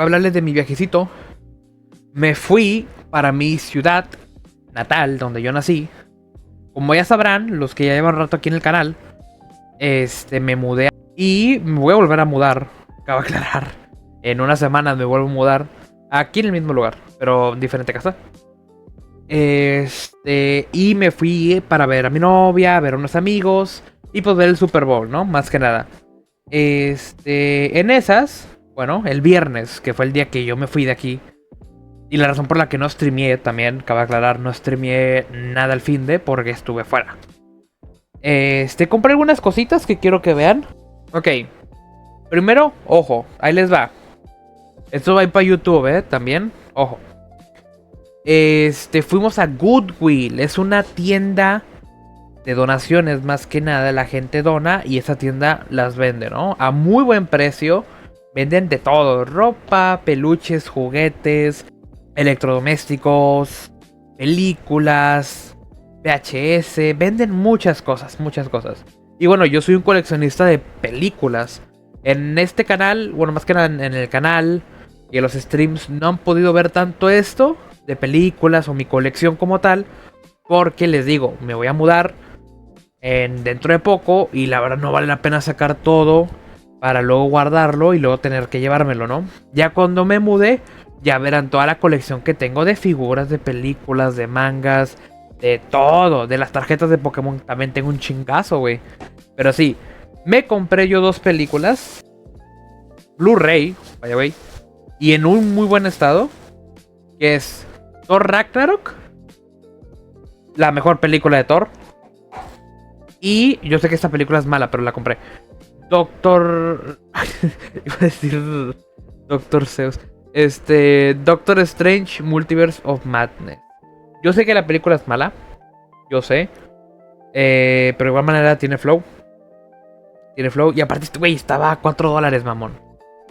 a hablarles de mi viajecito. Me fui para mi ciudad natal, donde yo nací. Como ya sabrán, los que ya llevan rato aquí en el canal, me mudé y me voy a volver a mudar. Acabo de aclarar. En unas semanas me vuelvo a mudar aquí en el mismo lugar, pero en diferente casa. Y me fui para ver a mi novia, ver a unos amigos y pues ver el Super Bowl, ¿no? Más que nada. En esas, bueno, el viernes, que fue el día que yo me fui de aquí. Y la razón por la que no streameé también, cabe aclarar, no streameé nada al fin de porque estuve fuera. Compré algunas cositas que quiero que vean. Ok. Primero, ojo, ahí les va. Esto va a ir para YouTube, también. Ojo. Fuimos a Goodwill. Es una tienda de donaciones, más que nada. La gente dona y esa tienda las vende, ¿no? A muy buen precio. Venden de todo. Ropa, peluches, juguetes, electrodomésticos, películas, VHS. Venden muchas cosas, muchas cosas. Y bueno, yo soy un coleccionista de películas. En este canal, bueno, más que nada en el canal y en los streams, no han podido ver tanto esto de películas o mi colección como tal, porque les digo, me voy a mudar dentro de poco y la verdad no vale la pena sacar todo para luego guardarlo y luego tener que llevármelo, ¿no? Ya cuando me mude, ya verán toda la colección que tengo de figuras, de películas, de mangas, de todo, de las tarjetas de Pokémon también tengo un chingazo, güey. Pero sí, me compré yo 2 películas Blu-ray, vaya güey, y en un muy buen estado, que es Thor Ragnarok, la mejor película de Thor. Y yo sé que esta película es mala, pero la compré. Doctor... iba a decir Doctor Zeus. Doctor Strange Multiverse of Madness. Yo sé que la película es mala, yo sé, pero de igual manera tiene flow. Tiene flow. Y aparte, güey, estaba a $4, mamón.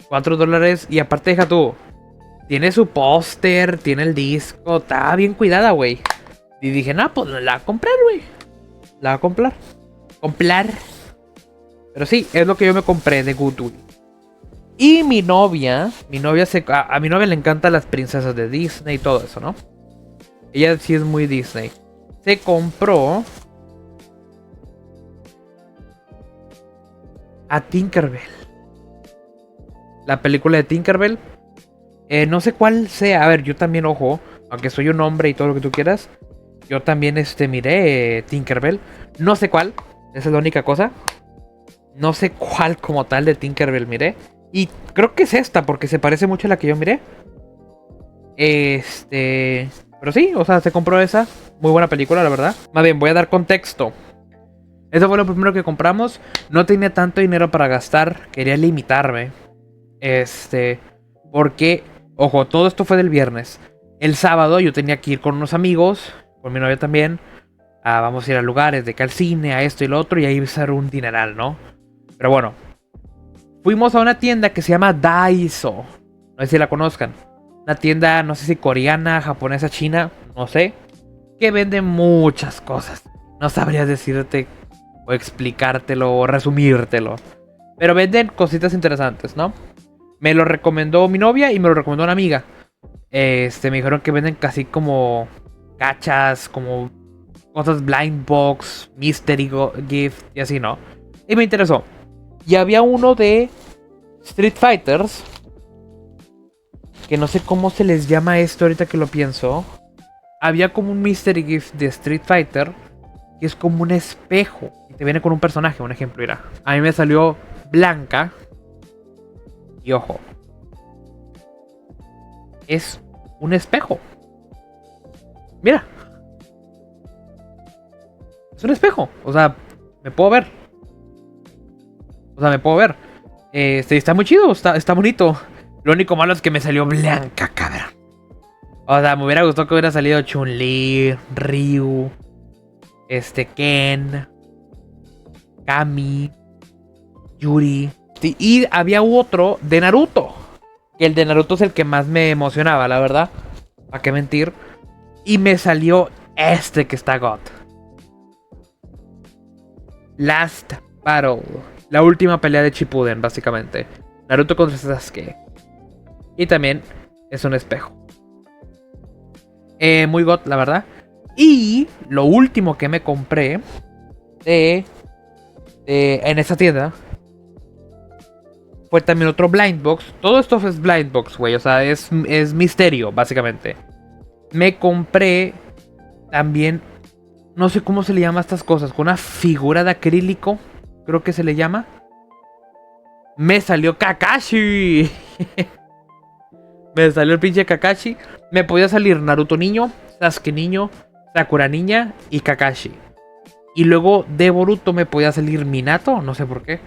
$4. Y aparte, deja tú. Tiene su póster, tiene el disco. Está bien cuidada, güey. Y dije, nah, pues la voy a comprar, güey. La voy a comprar. Comprar. Pero sí, es lo que yo me compré de Goodwill. Y mi novia a mi novia le encantan las princesas de Disney y todo eso, ¿no? Ella sí es muy Disney. Se compró a Tinkerbell. La película de Tinkerbell. No sé cuál sea. A ver, yo también, ojo. Aunque soy un hombre y todo lo que tú quieras. Yo también miré Tinkerbell. No sé cuál. Esa es la única cosa. No sé cuál como tal de Tinkerbell miré. Y creo que es esta, porque se parece mucho a la que yo miré. Pero sí, o sea, se compró esa. Muy buena película, la verdad. Más bien, voy a dar contexto. Eso fue lo primero que compramos. No tenía tanto dinero para gastar. Quería limitarme. Porque, ojo, todo esto fue del viernes. El sábado yo tenía que ir con unos amigos, con mi novia también. Vamos a ir a lugares de que al cine, a esto y lo otro. Y ahí va a ser un dineral, ¿no? Pero bueno. Fuimos a una tienda que se llama Daiso. No sé si la conozcan. Una tienda, no sé si coreana, japonesa, china. No sé. Que vende muchas cosas. No sabría decirte o explicártelo o resumírtelo. Pero venden cositas interesantes, ¿no? Me lo recomendó mi novia y me lo recomendó una amiga. Me dijeron que venden casi como gachas, como cosas blind box, mystery gift y así, ¿no? Y me interesó. Y había uno de Street Fighters, que no sé cómo se les llama esto ahorita que lo pienso. Había como un mystery gift de Street Fighter, que es como un espejo. Y te viene con un personaje, un ejemplo, mira. A mí me salió Blanca. Y ojo. Es un espejo. Mira. Es un espejo. O sea, me puedo ver. Está muy chido, está bonito. Lo único malo es que me salió Blanca, cabrón. O sea, me hubiera gustado que hubiera salido Chun-Li, Ryu, Ken, Kami, Yuri. Y había otro de Naruto. Que el de Naruto es el que más me emocionaba, la verdad. ¿Para qué mentir? Y me salió que está God. Last Battle. La última pelea de Shippuden, básicamente. Naruto contra Sasuke. Y también es un espejo. Muy got, la verdad. Y lo último que me compré en esa tienda fue también otro blind box. Todo esto es blind box, güey. O sea, es misterio, básicamente. Me compré también, no sé cómo se le llama a estas cosas, con una figura de acrílico, creo que se le llama. Me salió Kakashi. Me salió el pinche Kakashi. Me podía salir Naruto niño, Sasuke niño, Sakura niña y Kakashi. Y luego de Boruto me podía salir Minato, no sé por qué.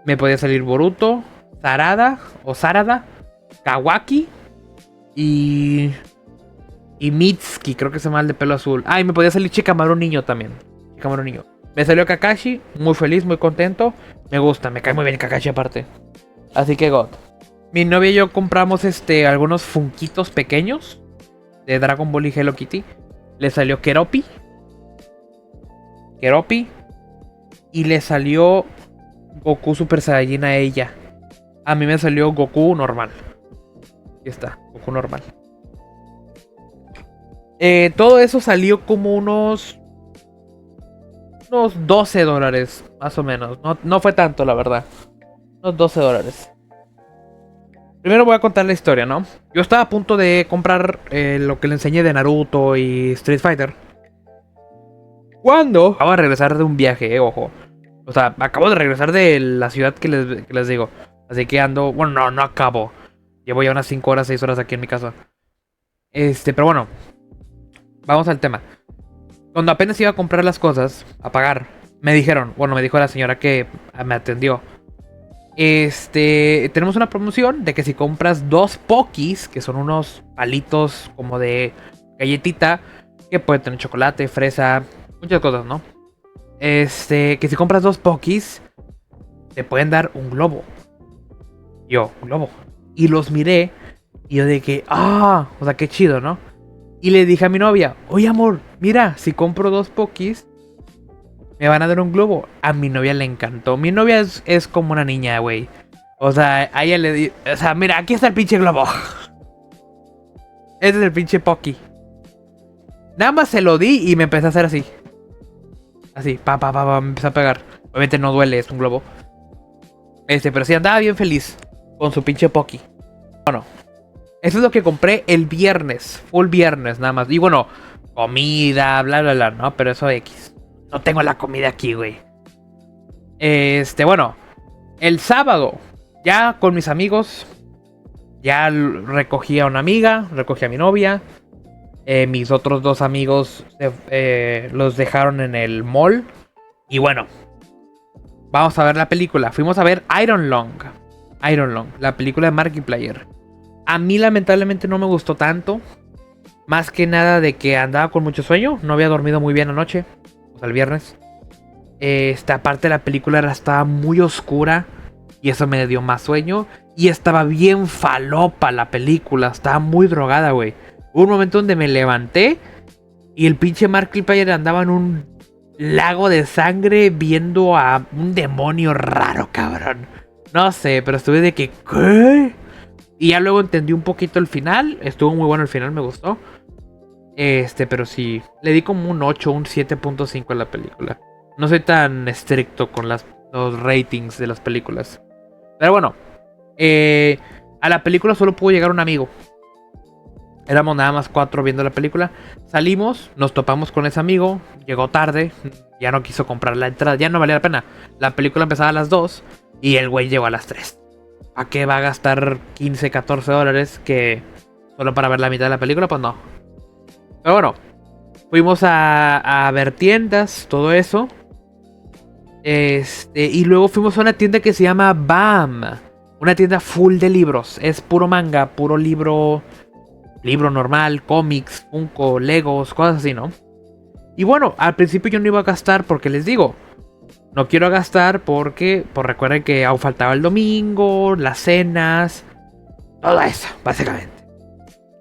Me podía salir Boruto, Sarada o Sarada, Kawaki y Mitsuki, creo que se llama el de pelo azul. Ah, y me podía salir Shikamaru niño también. Shikamaru niño. Me salió Kakashi, muy feliz, muy contento. Me gusta, me cae muy bien Kakashi aparte. Así que God. Mi novia y yo compramos algunos funquitos pequeños de Dragon Ball y Hello Kitty. Le salió Keropi. Y le salió Goku Super Saiyajin a ella. A mí me salió Goku normal. Aquí está, Goku normal. Todo eso salió como unos $12, más o menos. No fue tanto, la verdad. Unos $12. Primero voy a contar la historia, ¿no? Yo estaba a punto de comprar lo que le enseñé de Naruto y Street Fighter. ¿Cuándo? Acabo de regresar de un viaje, ojo. O sea, acabo de regresar de la ciudad que les digo. Así que ando... Bueno, no acabo. Llevo ya unas 5 horas, 6 horas aquí en mi casa. Pero bueno. Vamos al tema. Cuando apenas iba a comprar las cosas, a pagar, me dijeron... Bueno, me dijo la señora que me atendió. Tenemos una promoción de que si compras 2 Pokis, que son unos palitos como de galletita, que pueden tener chocolate, fresa, muchas cosas, ¿no? Que si compras 2 Pokis, te pueden dar un globo. Un globo. Y los miré, y yo de que, o sea, qué chido, ¿no? Y le dije a mi novia, oye amor, mira, si compro 2 Pokis, me van a dar un globo. A mi novia le encantó. Mi novia es como una niña, güey. O sea, a ella le di... O sea, mira, aquí está el pinche globo. Este es el pinche Poki. Nada más se lo di y me empecé a hacer así. Así, me empezó a pegar. Obviamente no duele, es un globo. Pero sí andaba bien feliz con su pinche Poki. Bueno, eso es lo que compré el viernes. Full viernes, nada más. Y bueno, comida, bla, bla, bla, ¿no? Pero eso X. No tengo la comida aquí, güey. Bueno. El sábado, ya con mis amigos. Ya recogí a una amiga, recogí a mi novia. Mis otros 2 amigos los dejaron en el mall. Y bueno, vamos a ver la película. Fuimos a ver Iron Lung, la película de Markiplier. A mí lamentablemente no me gustó tanto. Más que nada de que andaba con mucho sueño. No había dormido muy bien anoche. O sea, el viernes. Esta parte de la película estaba muy oscura. Y eso me dio más sueño. Y estaba bien falopa la película. Estaba muy drogada, güey. Hubo un momento donde me levanté. Y el pinche Markiplier andaba en un lago de sangre. Viendo a un demonio raro, cabrón. No sé, pero estuve de que... ¿qué? Y ya luego entendí un poquito el final. Estuvo muy bueno el final, me gustó. Pero sí, le di como un 8, un 7.5 a la película. No soy tan estricto con los ratings de las películas. Pero bueno, a la película solo pudo llegar un amigo. Éramos nada más 4 viendo la película. Salimos, nos topamos con ese amigo. Llegó tarde, ya no quiso comprar la entrada. Ya no valía la pena. La película empezaba a las 2 y el güey llegó a las 3. ¿A qué va a gastar 15, 14 dólares que solo para ver la mitad de la película? Pues no. Pero bueno, fuimos a ver tiendas, todo eso. Y luego fuimos a una tienda que se llama BAM. Una tienda full de libros. Es puro manga, puro libro normal, cómics, Funko, Legos, cosas así, ¿no? Y bueno, al principio yo no iba a gastar porque les digo, no quiero gastar porque, pues recuerden que aún faltaba el domingo, las cenas, todo eso, básicamente.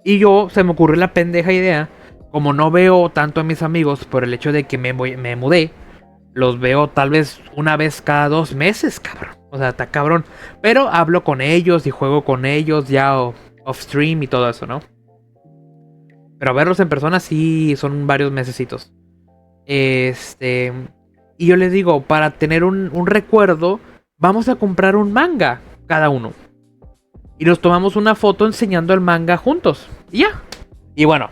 Y yo, se me ocurrió la pendeja idea, como no veo tanto a mis amigos por el hecho de que me mudé, los veo tal vez una vez cada 2 meses, cabrón. O sea, está cabrón. Pero hablo con ellos y juego con ellos ya off stream y todo eso, ¿no? Pero verlos en persona sí son varios mesecitos. Y yo les digo, para tener un recuerdo, vamos a comprar un manga cada uno. Y nos tomamos una foto enseñando el manga juntos. Y ya. Y bueno,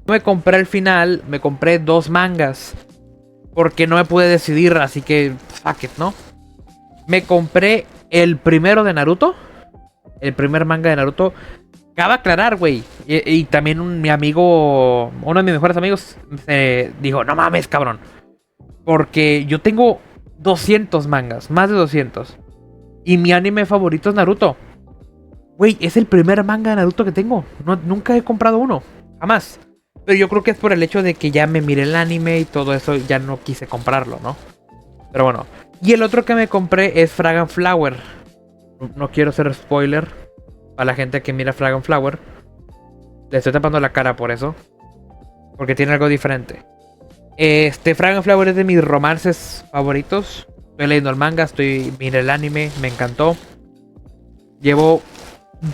me compré al final, me compré 2 mangas. Porque no me pude decidir, así que fuck it, ¿no? Me compré el primero de Naruto. El primer manga de Naruto. Cabe aclarar, güey. Y también mi amigo, uno de mis mejores amigos, dijo, no mames, cabrón. Porque yo tengo 200 mangas, más de 200. Y mi anime favorito es Naruto. Güey, es el primer manga de Naruto que tengo. Nunca he comprado uno, jamás. Pero yo creo que es por el hecho de que ya me miré el anime y todo eso, ya no quise comprarlo, ¿no? Pero bueno. Y el otro que me compré es Frag Flower. No quiero ser spoiler para la gente que mira Frag Flower. Le estoy tapando la cara por eso. Porque tiene algo diferente. Frag Flower es de mis romances favoritos. Estoy leyendo el manga, miré el anime, me encantó. Llevo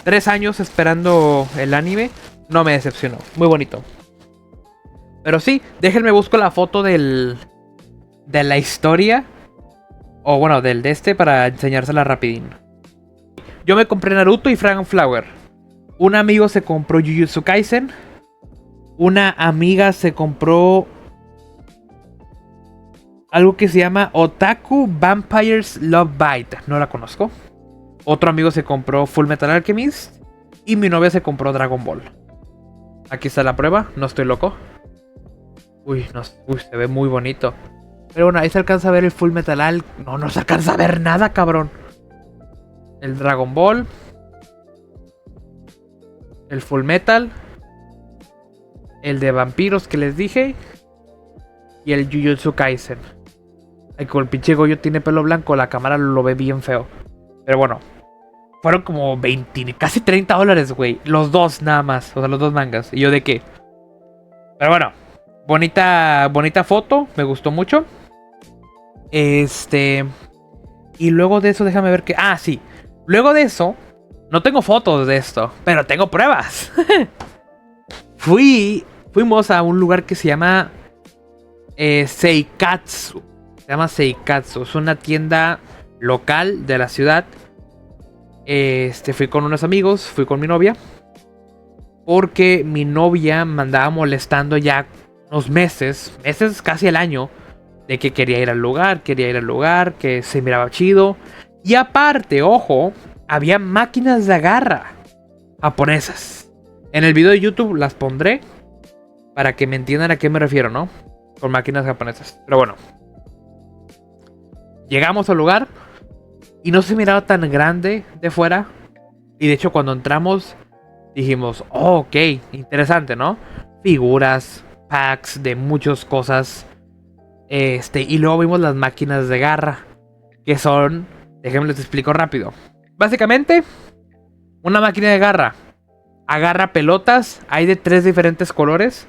3 años esperando el anime. No me decepcionó, muy bonito. Pero sí, déjenme busco la foto de la historia. O bueno, para enseñársela rapidín. Yo me compré Naruto y Frag Flower. Un amigo se compró Jujutsu Kaisen. Una amiga se compró algo que se llama Otaku Vampires Love Bite. No la conozco. Otro amigo se compró Full Metal Alchemist. Y mi novia se compró Dragon Ball. Aquí está la prueba, no estoy loco. Uy, se ve muy bonito. Pero bueno, ahí se alcanza a ver el Full Metal Alchemist. No se alcanza a ver nada, cabrón. El Dragon Ball. El Full Metal. El de vampiros que les dije. Y el Jujutsu Kaisen. Ay, con el pinche Goyo tiene pelo blanco, la cámara lo ve bien feo. Pero bueno. Fueron como 20, casi $30, güey. Los dos nada más. O sea, los 2 mangas. ¿Y yo de qué? Pero bueno. Bonita foto. Me gustó mucho. Y luego de eso, déjame ver que... Ah, sí. Luego de eso, no tengo fotos de esto, pero tengo pruebas. Fuimos a un lugar que se llama Seikatsu. Se llama Seikatsu. Es una tienda local de la ciudad. Fui con unos amigos, fui con mi novia. Porque mi novia me andaba molestando ya unos meses, casi el año, de que quería ir al lugar, que se miraba chido. Y aparte, ojo, había máquinas de garra japonesas. En el video de YouTube las pondré para que me entiendan a qué me refiero, ¿no? Con máquinas japonesas. Pero bueno. Llegamos al lugar y no se miraba tan grande de fuera. Y de hecho cuando entramos dijimos, oh, ok, interesante, ¿no? Figuras, packs de muchas cosas. Y luego vimos las máquinas de garra, que son, déjenme les explico rápido. Básicamente, una máquina de garra agarra pelotas, hay de 3 diferentes colores,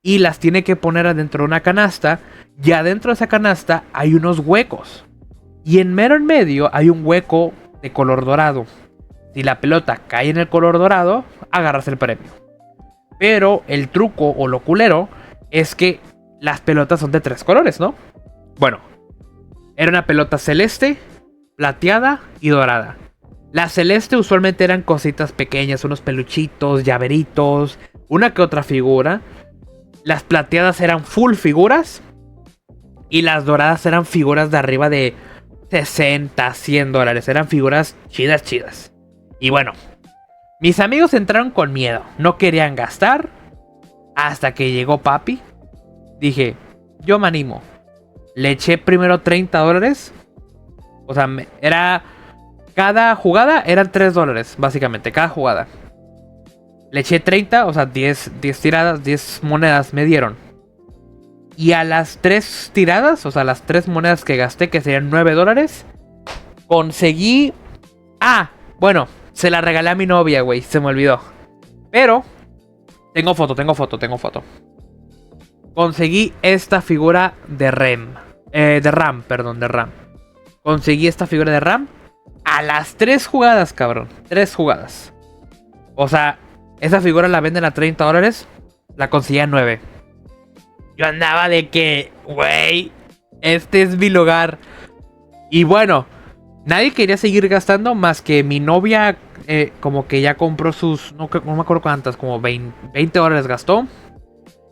y las tiene que poner adentro de una canasta, y adentro de esa canasta hay unos huecos. Y en medio hay un hueco de color dorado. Si la pelota cae en el color dorado, agarras el premio. Pero el truco o lo culero es que las pelotas son de 3 colores, ¿no? Bueno, era una pelota celeste, plateada y dorada. La celeste usualmente eran cositas pequeñas, unos peluchitos, llaveritos, una que otra figura. Las plateadas eran full figuras. Y las doradas eran figuras de arriba de $60, $100. Eran figuras chidas. Y bueno, mis amigos entraron con miedo. No querían gastar. Hasta que llegó papi. Dije, yo me animo. Le eché primero $30. O sea, cada jugada eran $3, básicamente, cada jugada. Le eché 30, o sea, 10 tiradas, 10 monedas me dieron. Y a las 3 tiradas, o sea, las 3 monedas que gasté, que serían $9, conseguí... Ah, bueno, se la regalé a mi novia, güey, se me olvidó. Pero, tengo foto. Conseguí esta figura de Ram. Conseguí esta figura de Ram a las 3 jugadas, cabrón. 3 jugadas. O sea, esa figura la venden a $30. La conseguí a 9. Yo andaba de que, güey, este es mi lugar. Y bueno, nadie quería seguir gastando más que mi novia. Como que ya compró sus, no me acuerdo cuántas, como $20 gastó.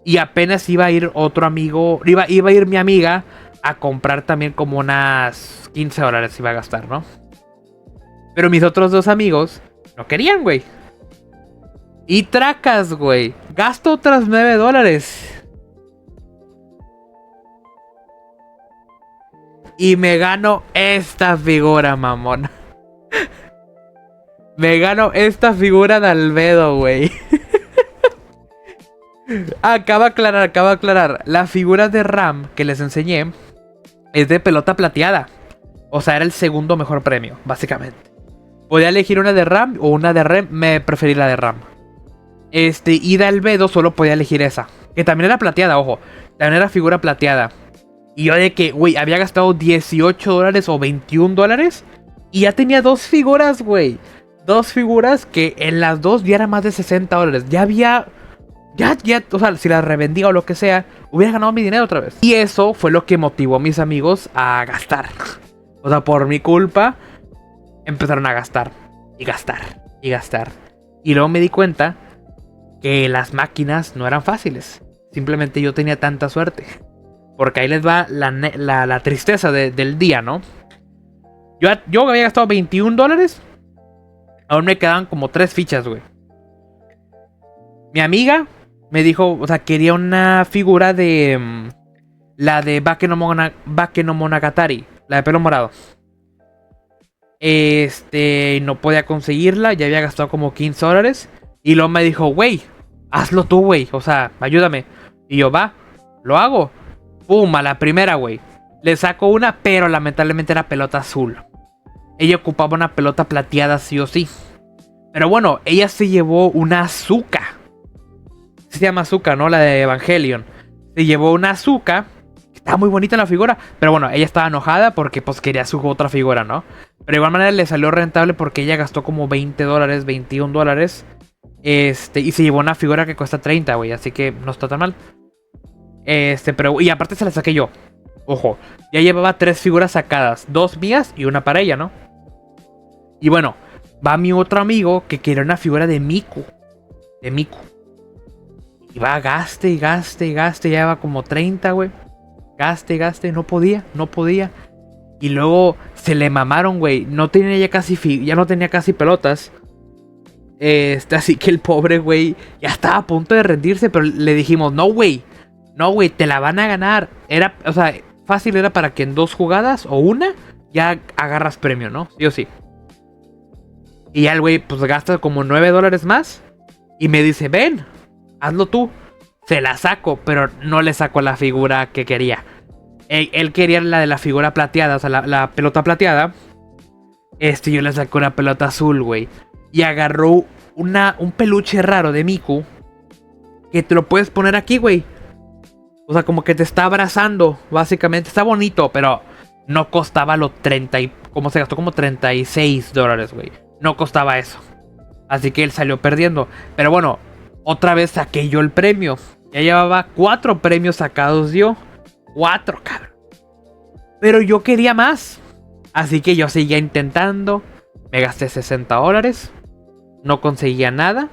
Y apenas iba a ir otro amigo, iba a ir mi amiga a comprar también como unas $15 iba a gastar, ¿no? Pero mis otros dos amigos no querían, güey. Y tracas, güey. Gasto otras $9. Y me gano esta figura, mamón. Me gano esta figura de Albedo, güey. Acaba de aclarar. La figura de Ram que les enseñé es de pelota plateada. O sea, era el segundo mejor premio, básicamente. Podía elegir una de Ram o una de Rem. Me preferí la de Ram. Y de Albedo solo podía elegir esa. Que también era plateada, ojo. También era figura plateada. Y yo de que, güey, había gastado $18 o $21. Y ya tenía dos figuras, güey. Dos figuras que en las dos ya era más de $60. Ya había... Ya, o sea, si las revendía o lo que sea, hubiera ganado mi dinero otra vez. Y eso fue lo que motivó a mis amigos a gastar. O sea, por mi culpa, empezaron a gastar. Y gastar. Y gastar. Y luego me di cuenta que las máquinas no eran fáciles. Simplemente yo tenía tanta suerte. Porque ahí les va la tristeza del día, ¿no? Yo había gastado $21. Aún me quedaban como 3 fichas, güey. Mi amiga me dijo, o sea, quería una figura de... la de Bake no Monogatari. La de pelo morado. No podía conseguirla. Ya había gastado como $15. Y luego me dijo, güey, hazlo tú, güey. O sea, ayúdame. Y yo, va, lo hago. Pum, a la primera, güey. Le saco una, pero lamentablemente era pelota azul. Ella ocupaba una pelota plateada sí o sí. Pero bueno, ella se llevó una Azuka. Se llama Azuka, ¿no? La de Evangelion. Se llevó una Azuka. Estaba muy bonita la figura. Pero bueno, ella estaba enojada porque pues quería su otra figura, ¿no? Pero de igual manera le salió rentable porque ella gastó como $20, $21. Y se llevó una figura que cuesta 30, güey. Así que no está tan mal. Pero... Y aparte se la saqué yo. Ojo, ya llevaba 3 figuras sacadas. 2 mías y una para ella, ¿no? Y bueno, va mi otro amigo que quería una figura de Miku. De Miku. Y va, gaste y gaste y gaste. Ya lleva como 30, güey. Gaste y gaste. No podía. Y luego se le mamaron, güey. No tenía ya no tenía casi pelotas. Así que el pobre, güey, ya estaba a punto de rendirse. Pero le dijimos, no, güey. No, güey, te la van a ganar. O sea, fácil era para que en 2 jugadas o una ya agarras premio, ¿no? Sí o sí. Y ya el güey, pues gasta como $9 más. Y me dice, ven, hazlo tú. Se la saco, pero no le saco la figura que quería. Él quería la de la figura plateada, o sea, la pelota plateada. Yo le saco una pelota azul, güey. Y agarró un peluche raro de Miku. Que te lo puedes poner aquí, güey. O sea, como que te está abrazando, básicamente. Está bonito, pero no costaba los 30 como se gastó como $36, güey. No costaba eso. Así que él salió perdiendo. Pero bueno, otra vez saqué yo el premio. Ya llevaba 4 premios sacados yo. 4, cabrón. Pero yo quería más. Así que yo seguía intentando. Me gasté $60. No conseguía nada.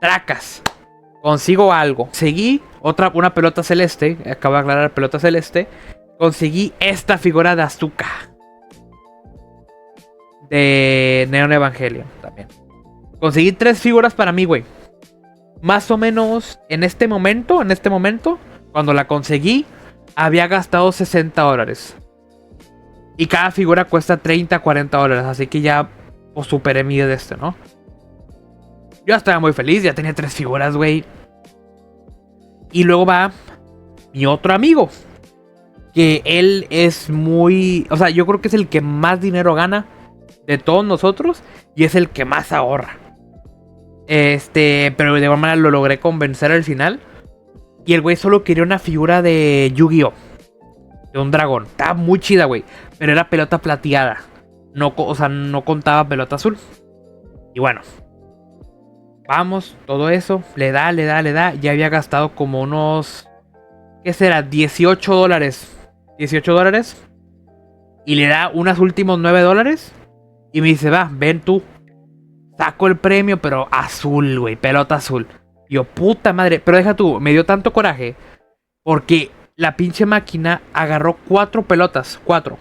Tracas. Consigo algo. Seguí una pelota celeste. Acabo de aclarar, pelota celeste. Conseguí esta figura de Azuka. De Neon Evangelion también. Conseguí 3 figuras para mí, güey. Más o menos en este momento, cuando la conseguí, había gastado $60. Y cada figura cuesta $30, $40. Así que ya pues, superé mi de ¿no? Yo estaba muy feliz, ya tenía 3 figuras, güey. Y luego va mi otro amigo. Que él es muy... O sea, yo creo que es el que más dinero gana de todos nosotros. Y es el que más ahorra. Pero de alguna manera lo logré convencer al final. Y el güey solo quería una figura de Yu-Gi-Oh! De un dragón. Estaba muy chida, güey. Pero era pelota plateada. O sea, no contaba pelota azul. Y bueno. Vamos, todo eso. Le da. Ya había gastado como unos... ¿Qué será? $18. $18. Y le da unos últimos $9. Y me dice, va, ven tú. Saco el premio, pero azul, güey. Pelota azul. Yo, puta madre. Pero deja tú, me dio tanto coraje. Porque la pinche máquina agarró 4 pelotas. 4.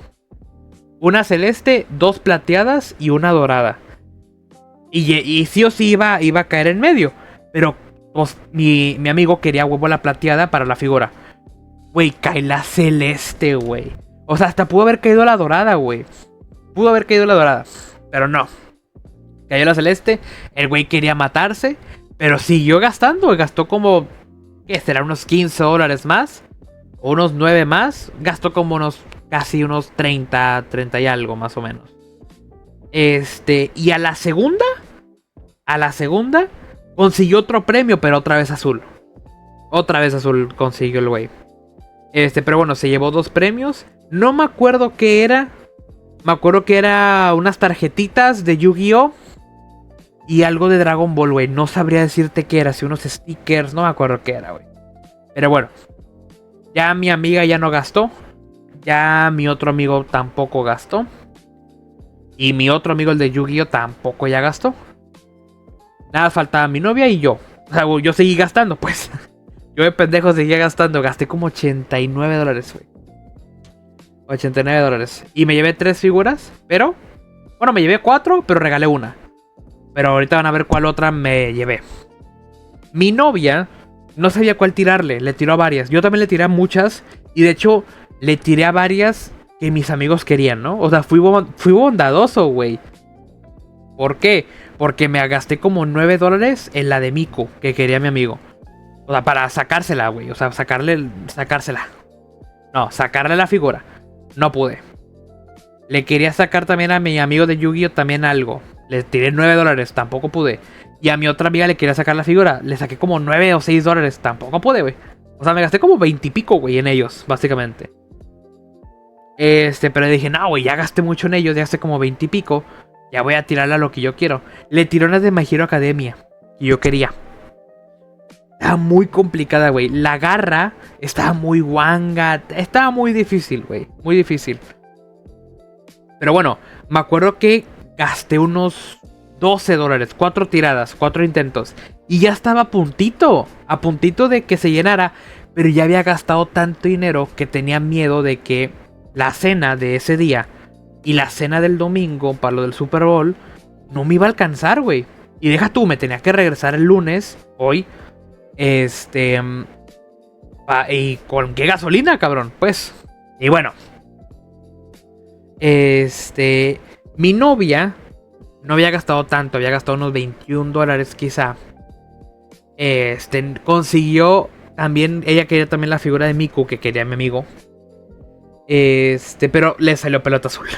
Una celeste, 2 plateadas y una dorada. Y sí o sí iba a caer en medio. Pero pues, mi amigo quería huevo la plateada para la figura. Güey, cae la celeste, güey. O sea, hasta pudo haber caído la dorada, güey. Pudo haber caído la dorada. Pero no. Cayó la celeste. El güey quería matarse. Pero siguió gastando. Gastó como... ¿Qué será? Unos $15 más. O unos 9 más. Gastó como casi unos 30 y algo más o menos. Y a la segunda. Consiguió otro premio, pero otra vez azul. Otra vez azul consiguió el güey. Pero bueno, se llevó 2 premios. No me acuerdo qué era. Me acuerdo que era unas tarjetitas de Yu-Gi-Oh! Y algo de Dragon Ball, güey. No sabría decirte qué era. Si unos stickers. No me acuerdo qué era, güey. Pero bueno. Ya mi amiga ya no gastó. Ya mi otro amigo tampoco gastó. Y mi otro amigo, el de Yu-Gi-Oh! Tampoco ya gastó. Nada, faltaba mi novia y yo. O sea, yo seguí gastando, pues. Yo de pendejo seguía gastando. Gasté como $89, güey. $89. Y me llevé 3 figuras. Pero... Bueno, me llevé 4, pero regalé una. Pero ahorita van a ver cuál otra me llevé. Mi novia no sabía cuál tirarle. Le tiró a varias. Yo también le tiré a muchas. Y de hecho, le tiré a varias que mis amigos querían, ¿no? O sea, fui bondadoso, güey. ¿Por qué? Porque me gasté como $9 en la de Miku, que quería mi amigo. O sea, para sacársela, güey. O sea, sacársela. No, sacarle la figura. No pude. Le quería sacar también a mi amigo de Yu-Gi-Oh! También algo. Le tiré $9, tampoco pude. Y a mi otra amiga le quería sacar la figura. Le saqué como $9 o $6, tampoco pude, güey. O sea, me gasté como 20 y pico, güey, en ellos, básicamente. Pero dije, no, güey, ya gasté mucho en ellos, ya gasté como 20 y pico. Ya voy a tirarle a lo que yo quiero. Le tiré unas de My Hero Academia, que yo quería. Estaba muy complicada, güey. La garra estaba muy guanga. Estaba muy difícil, güey. Muy difícil. Pero bueno, me acuerdo que gasté unos $12. 4 tiradas, 4 intentos. Y ya estaba a puntito. A puntito de que se llenara. Pero ya había gastado tanto dinero que tenía miedo de que la cena de ese día y la cena del domingo para lo del Super Bowl no me iba a alcanzar, güey. Y deja tú, me tenía que regresar el lunes, hoy. ¿Y con qué gasolina, cabrón? Pues. Y bueno. Mi novia no había gastado tanto, había gastado unos $21 quizá. Consiguió también, ella quería también la figura de Miku que quería mi amigo. Pero le salió pelota azul.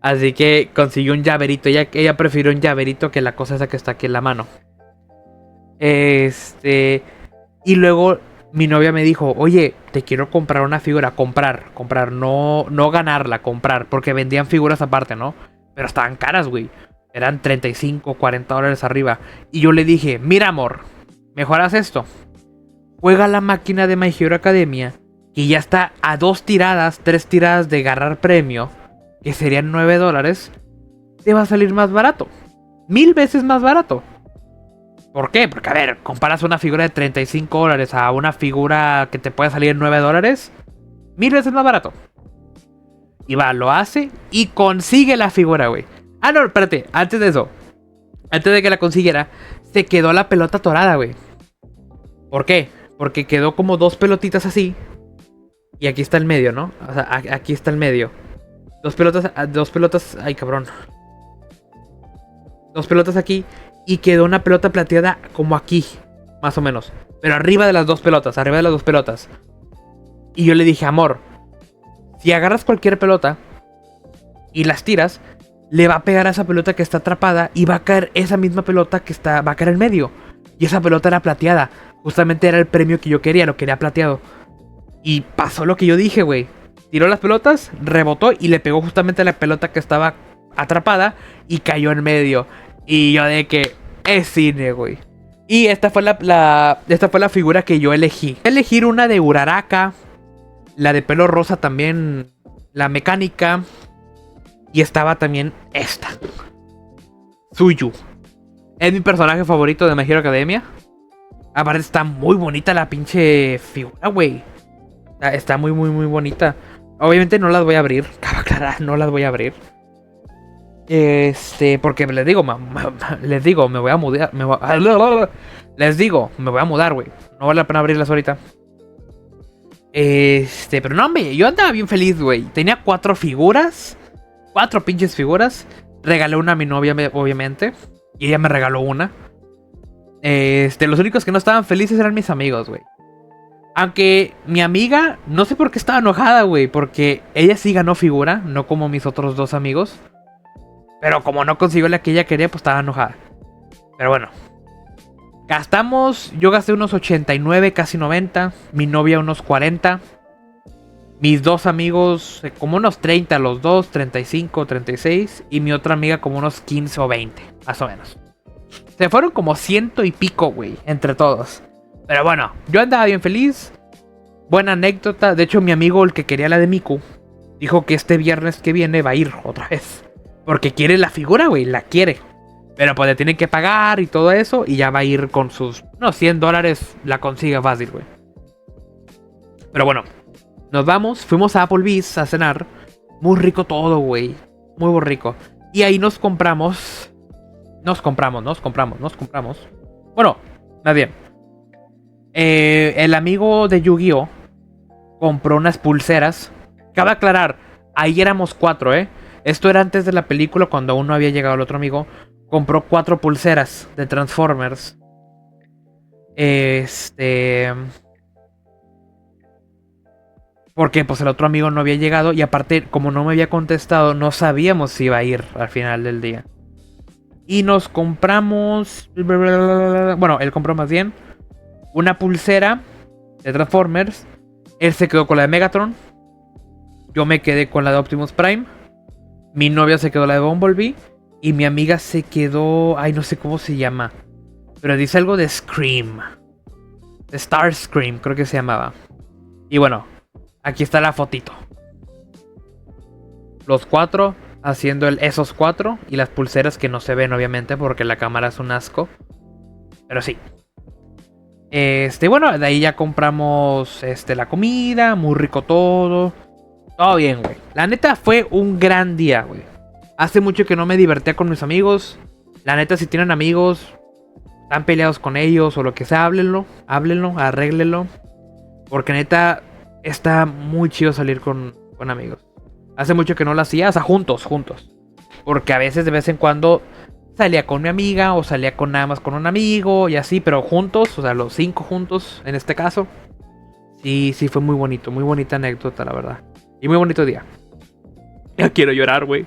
Así que consiguió un llaverito. Ella prefirió un llaverito que la cosa esa que está aquí en la mano. Y luego mi novia me dijo, oye, te quiero comprar una figura. Comprar, no ganarla, comprar. Porque vendían figuras aparte, ¿no? Pero estaban caras, güey. Eran $35, $40 arriba. Y yo le dije, mira amor, mejor haz esto. Juega la máquina de My Hero Academia, que ya está a 2 tiradas, 3 tiradas de agarrar premio, que serían $9. Te va a salir más barato. 1000 veces más barato. ¿Por qué? Porque, a ver, comparas una figura de $35 a una figura que te puede salir $9. 1000 veces más barato. Y va, lo hace y consigue la figura, güey. Ah, no, espérate, antes de eso. Antes de que la consiguiera, se quedó la pelota atorada, güey. ¿Por qué? Porque quedó como 2 pelotitas así. Y aquí está el medio, ¿no? O sea, aquí está el medio. 2 pelotas, ay cabrón. 2 pelotas aquí. Y quedó una pelota plateada como aquí, más o menos. Pero arriba de las 2 pelotas. Y yo le dije, amor, si agarras cualquier pelota y las tiras, le va a pegar a esa pelota que está atrapada y va a caer esa misma pelota que va a caer en medio. Y esa pelota era plateada. Justamente era el premio que yo quería, lo quería plateado. Y pasó lo que yo dije, güey. Tiró las pelotas, rebotó y le pegó justamente a la pelota que estaba atrapada y cayó en medio. Y yo de que, es cine, güey. Y esta fue esta fue la figura que yo elegí. Elegir una de Uraraka, la de pelo rosa también, la mecánica. Y estaba también esta, Tsuyu. Es mi personaje favorito de My Hero Academia. Aparte está muy bonita la pinche figura, güey. Está muy, muy, muy bonita. Obviamente no las voy a abrir. Cabe aclarar, no las voy a abrir. Porque les digo, me voy a mudar. Les digo, me voy a mudar, güey. No vale la pena abrirlas ahorita. Pero no, hombre, yo andaba bien feliz, güey. Tenía 4 figuras. 4 pinches figuras. Regalé una a mi novia, obviamente. Y ella me regaló una. Los únicos que no estaban felices eran mis amigos, güey. Aunque mi amiga, no sé por qué estaba enojada, güey. Porque ella sí ganó figura, no como mis otros 2 amigos. Pero como no consiguió la que ella quería, pues estaba enojada. Pero bueno. Yo gasté unos 89, casi 90. Mi novia unos 40. Mis 2 amigos, como unos 30 los dos, 35, 36. Y mi otra amiga como unos 15 o 20, más o menos. Se fueron como 100 y pico, güey, entre todos. Pero bueno, yo andaba bien feliz. Buena anécdota. De hecho, mi amigo, el que quería la de Miku, dijo que este viernes que viene va a ir otra vez. Porque quiere la figura, güey, la quiere. Pero pues le tienen que pagar y todo eso. Y ya va a ir con sus $100. La consigue fácil, güey. Pero bueno, nos vamos. Fuimos a Applebee's a cenar. Muy rico todo, güey. Muy rico. Y ahí nos compramos. Bueno, más bien. El amigo de Yu-Gi-Oh! Compró unas pulseras. Cabe aclarar, ahí éramos 4, ¿eh? Esto era antes de la película, cuando aún no había llegado el otro amigo. Compró 4 pulseras de Transformers. Porque pues el otro amigo no había llegado. Y aparte, como no me había contestado, no sabíamos si iba a ir al final del día. Y nos compramos... Bueno, él compró más bien una pulsera de Transformers. Él se quedó con la de Megatron. Yo me quedé con la de Optimus Prime. Mi novia se quedó la de Bumblebee. Y mi amiga se quedó... Ay, no sé cómo se llama. Pero dice algo de Scream. De Starscream, creo que se llamaba. Y bueno, aquí está la fotito. Los 4 haciendo esos 4. Y las pulseras que no se ven, obviamente, porque la cámara es un asco. Pero sí. Bueno, de ahí ya compramos la comida. Muy rico todo. Todo bien, güey. La neta fue un gran día, güey. Hace mucho que no me divertía con mis amigos. La neta, si tienen amigos, están peleados con ellos o lo que sea, háblenlo, arréglenlo. Porque neta, está muy chido salir con amigos. Hace mucho que no lo hacía, o sea, juntos. Porque a veces, de vez en cuando, salía con mi amiga o salía con nada más con un amigo y así, pero juntos, o sea, los 5 juntos, en este caso. Sí, fue muy bonito, muy bonita anécdota, la verdad. Y muy bonito día. Ya quiero llorar, güey.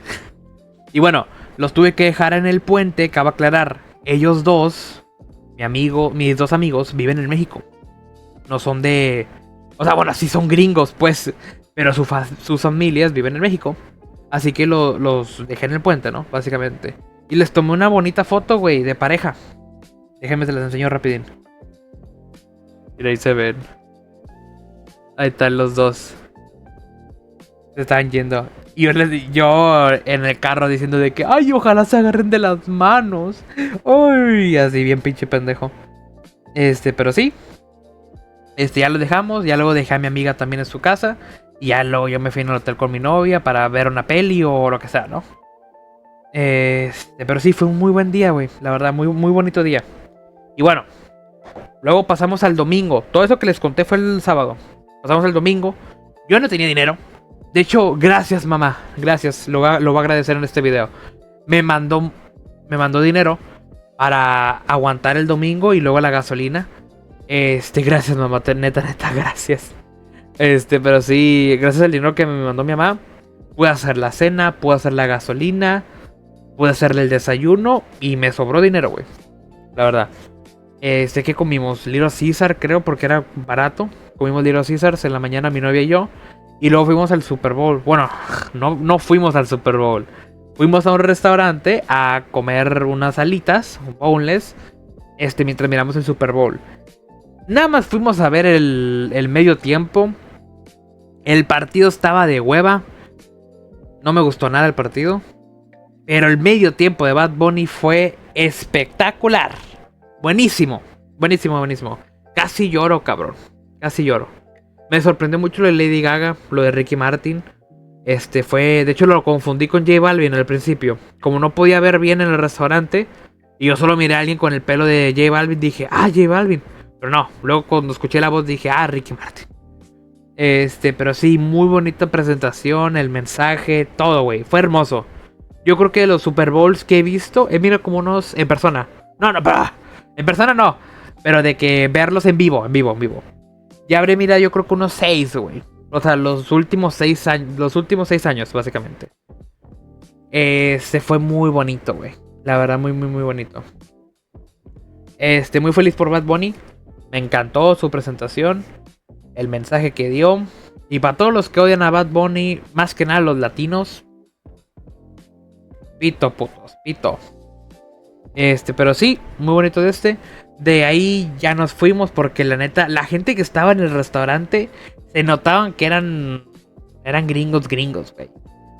Y bueno, los tuve que dejar en el puente, cabe aclarar. Ellos dos, mis 2 amigos, viven en México. No son de... O sea, bueno, sí son gringos, pues. Pero sus familias viven en México. Así que los dejé en el puente, ¿no? Básicamente. Y les tomé una bonita foto, güey, de pareja. Déjenme se las enseño rapidín. Mira, ahí se ven. Ahí están los dos. Se están yendo. Y yo en el carro diciendo de que... ¡Ay, ojalá se agarren de las manos! ¡Uy! Así bien pinche pendejo. Pero sí. Ya lo dejamos. Ya luego dejé a mi amiga también en su casa. Y ya luego yo me fui al hotel con mi novia para ver una peli o lo que sea, ¿no? Pero sí, fue un muy buen día, güey. La verdad, muy, muy bonito día. Y bueno. Luego pasamos al domingo. Todo eso que les conté fue el sábado. Pasamos al domingo. Yo no tenía dinero. De hecho, gracias, mamá. Gracias. Lo voy a agradecer en este video. Me mandó dinero para aguantar el domingo y luego la gasolina. Gracias, mamá. Neta, gracias. Pero sí, gracias al dinero que me mandó mi mamá, pude hacer la cena, pude hacer la gasolina, pude hacerle el desayuno y me sobró dinero, güey. La verdad. ¿Qué comimos? Little Caesar, creo, porque era barato. Comimos Little Caesars en la mañana, mi novia y yo. Y luego fuimos al Super Bowl. Bueno, no fuimos al Super Bowl. Fuimos a un restaurante a comer unas alitas, un boneless, mientras miramos el Super Bowl. Nada más fuimos a ver el medio tiempo. El partido estaba de hueva. No me gustó nada el partido. Pero el medio tiempo de Bad Bunny fue espectacular. Buenísimo. Buenísimo, buenísimo. Casi lloro, cabrón. Casi lloro. Me sorprendió mucho lo de Lady Gaga, lo de Ricky Martin. De hecho lo confundí con J Balvin al principio. Como no podía ver bien en el restaurante, y yo solo miré a alguien con el pelo de J Balvin, dije, ah, J Balvin. Pero no, luego cuando escuché la voz dije, ah, Ricky Martin. Pero sí, muy bonita presentación, el mensaje, todo, güey. Fue hermoso. Yo creo que de los Super Bowls que he visto, he mirado como unos en persona. No, pero en persona no. Pero de que verlos en vivo. Ya habré mirado yo creo que unos 6, güey. O sea, los últimos 6 años, básicamente. Fue muy bonito, güey. La verdad, muy, muy, muy bonito. Muy feliz por Bad Bunny. Me encantó su presentación. El mensaje que dio. Y para todos los que odian a Bad Bunny, más que nada los latinos. Pito, putos, pito. Pero sí, muy bonito De ahí ya nos fuimos porque la neta, la gente que estaba en el restaurante se notaban que eran gringos, güey.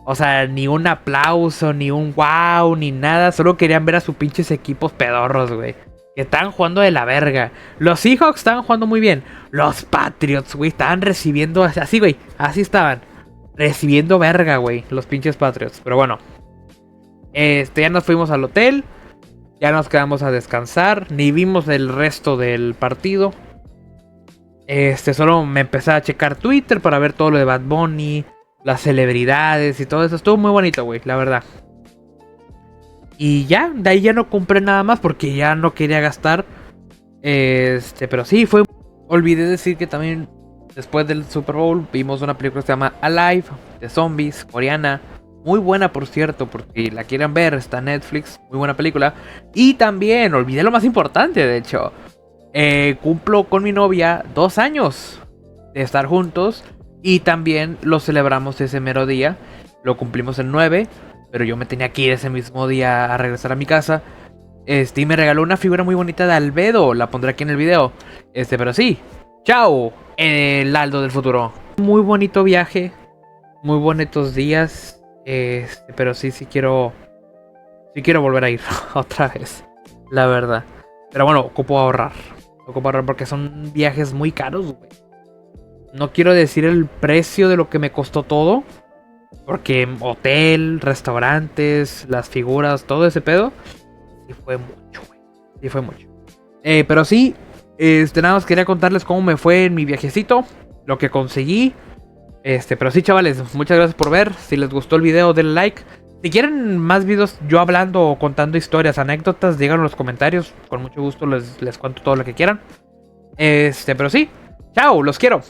O sea, ni un aplauso, ni un wow, ni nada. Solo querían ver a sus pinches equipos pedorros, güey. Que estaban jugando de la verga. Los Seahawks estaban jugando muy bien. Los Patriots, güey, estaban recibiendo así, güey. Así estaban. Recibiendo verga, güey. Los pinches Patriots. Pero bueno. Ya nos fuimos al hotel. Ya nos quedamos a descansar. Ni vimos el resto del partido. Solo me empecé a checar Twitter para ver todo lo de Bad Bunny, las celebridades y todo eso. Estuvo muy bonito, güey, la verdad. Y ya, de ahí ya no compré nada más porque ya no quería gastar. Pero sí, fue... Olvidé decir que también después del Super Bowl vimos una película que se llama Alive, de zombies, coreana. Muy buena, por cierto, porque la quieren ver, está en Netflix. Muy buena película. Y también, olvidé lo más importante, de hecho. Cumplo con mi novia 2 años de estar juntos. Y también lo celebramos ese mero día. Lo cumplimos el 9. Pero yo me tenía que ir ese mismo día a regresar a mi casa. Y me regaló una figura muy bonita de Albedo. La pondré aquí en el video. Pero sí. Chao, el Aldo del futuro. Muy bonito viaje. Muy bonitos días. Pero sí quiero volver a ir otra vez. La verdad. Pero bueno, ocupo ahorrar porque son viajes muy caros, güey. No quiero decir el precio de lo que me costó todo. Porque hotel, restaurantes, las figuras, todo ese pedo. Sí fue mucho, güey. Sí fue mucho. Pero sí, nada más quería contarles cómo me fue en mi viajecito. Lo que conseguí. Pero sí, chavales, muchas gracias por ver. Si les gustó el video, denle like. Si quieren más videos yo hablando o contando historias, anécdotas, díganlo en los comentarios. Con mucho gusto les cuento todo lo que quieran. Pero sí, chao, los quiero.